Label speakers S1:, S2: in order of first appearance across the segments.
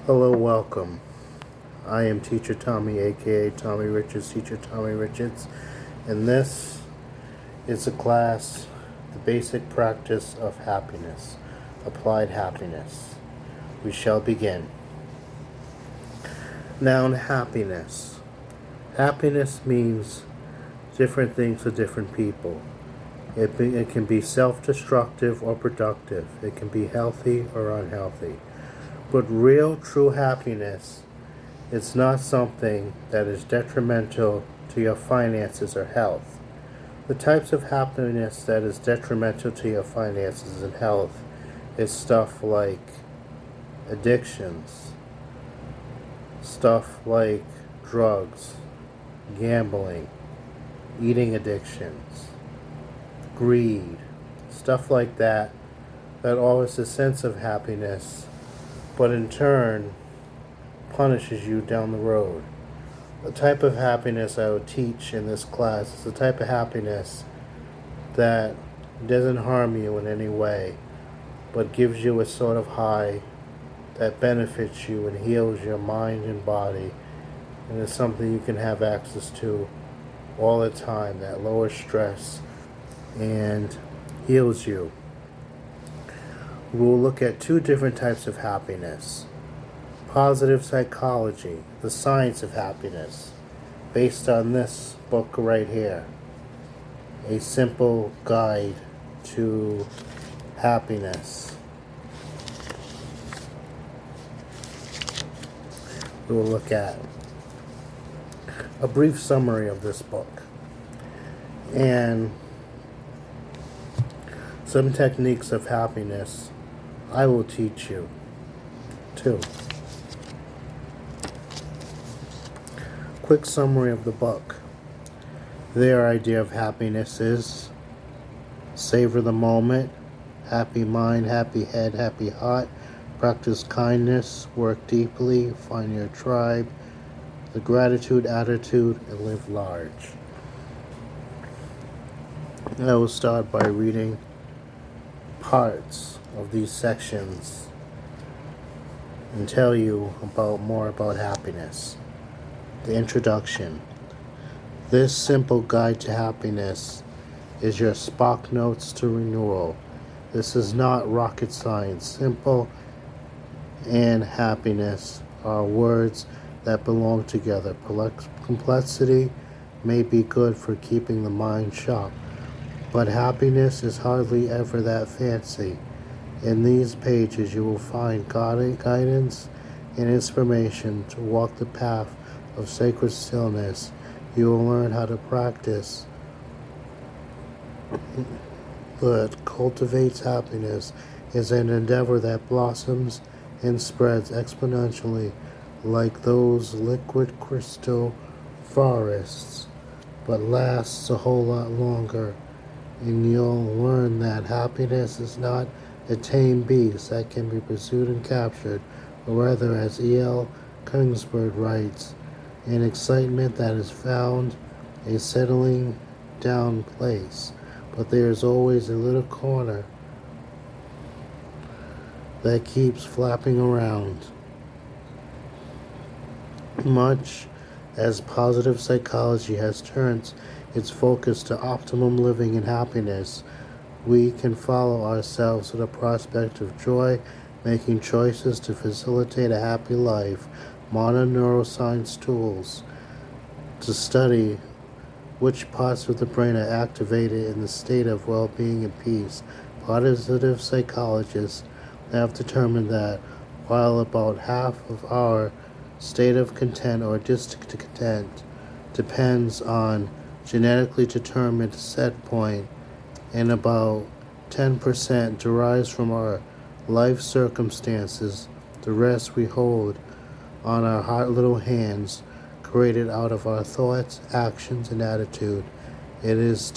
S1: Hello, welcome. I am Teacher Tommie, aka Tommie Richards, Teacher Tommie Richards, and this is a class, the basic practice of happiness, applied happiness. We shall begin. Noun happiness. Happiness means different things to different people. It can be self-destructive or productive. It can be healthy or unhealthy. But real, true happiness, it's not something that is detrimental to your finances or health. The types of happiness that is detrimental to your finances and health is stuff like addictions, stuff like drugs, gambling, eating addictions, greed, stuff like that, that offers a sense of happiness, but in turn punishes you down the road. The type of happiness I would teach in this class is the type of happiness that doesn't harm you in any way, but gives you a sort of high that benefits you and heals your mind and body, and is something you can have access to all the time, that lowers stress and heals you. We'll look at two different types of happiness. Positive psychology, the science of happiness, based on this book right here. A simple guide to happiness. We will look at a brief summary of this book and some techniques of happiness I will teach you too. Quick summary of the book. Their idea of happiness is savor the moment, happy mind, happy head, happy heart, practice kindness, work deeply, find your tribe, the gratitude attitude, and live large. I will start by reading parts of these sections and tell you more about happiness. The introduction. This simple guide to happiness is your Spark Notes to renewal. This is not rocket science. Simple and happiness are words that belong together. Complexity may be good for keeping the mind sharp, but happiness is hardly ever that fancy. In these pages you will find guidance and inspiration to walk the path of sacred stillness. You will learn how to practice that cultivates happiness is an endeavor that blossoms and spreads exponentially like those liquid crystal forests, but lasts a whole lot longer. And you'll learn that happiness is not a tame beast that can be pursued and captured, but rather, as E.L. Kingsford writes, an excitement that is found a settling down place, but there is always a little corner that keeps flapping around. Much as positive psychology has turned its focus to optimum living and happiness, we can follow ourselves to the prospect of joy, making choices to facilitate a happy life. Modern neuroscience tools to study which parts of the brain are activated in the state of well-being and peace. Positive psychologists have determined that while about half of our state of content or discontent depends on genetically determined set point, and about 10% derives from our life circumstances, the rest we hold on our hot little hands, created out of our thoughts, actions, and attitude. It is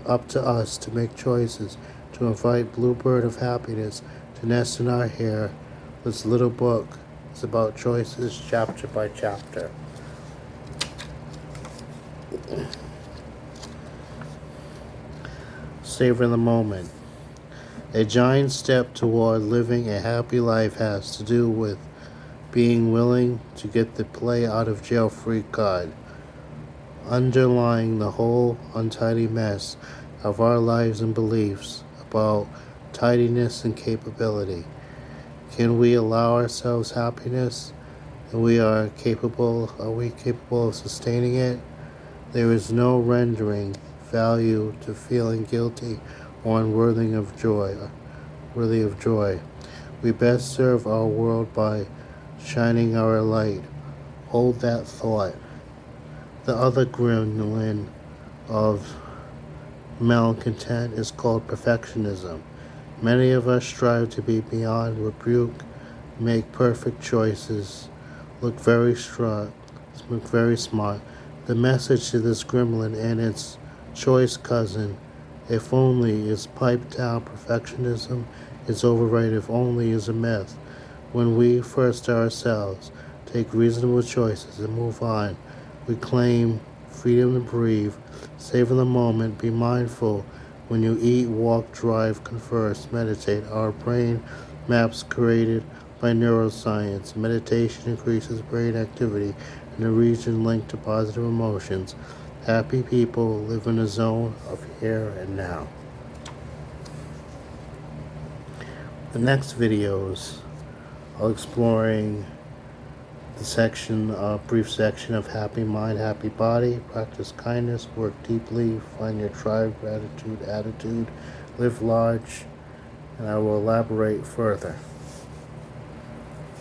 S1: up to us to make choices, to invite Bluebird of Happiness to nest in our hair. This little book is about choices, chapter by chapter. Savor the moment. A giant step toward living a happy life has to do with being willing to get the play out of jail free card. Underlying the whole untidy mess of our lives and beliefs about tidiness and capability. Can we allow ourselves happiness? And are we capable of sustaining it? There is no rendering value to feeling guilty or worthy of joy. We best serve our world by shining our light. Hold that thought. The other gremlin of malcontent is called perfectionism. Many of us strive to be beyond rebuke, make perfect choices, look very smart. The message to this gremlin and its choice cousin, if only, is piped down. Perfectionism is overrated. If only is a myth. When we first ourselves take reasonable choices and move on, we claim freedom to breathe, savor the moment, be mindful when you eat, walk, drive, converse, meditate. Our brain maps created by neuroscience. Meditation increases brain activity in the region linked to positive emotions. Happy people live in a zone of here and now. The next videos are exploring the brief section of happy mind, happy body, practice kindness, work deeply, find your tribe, gratitude, attitude, live large, and I will elaborate further.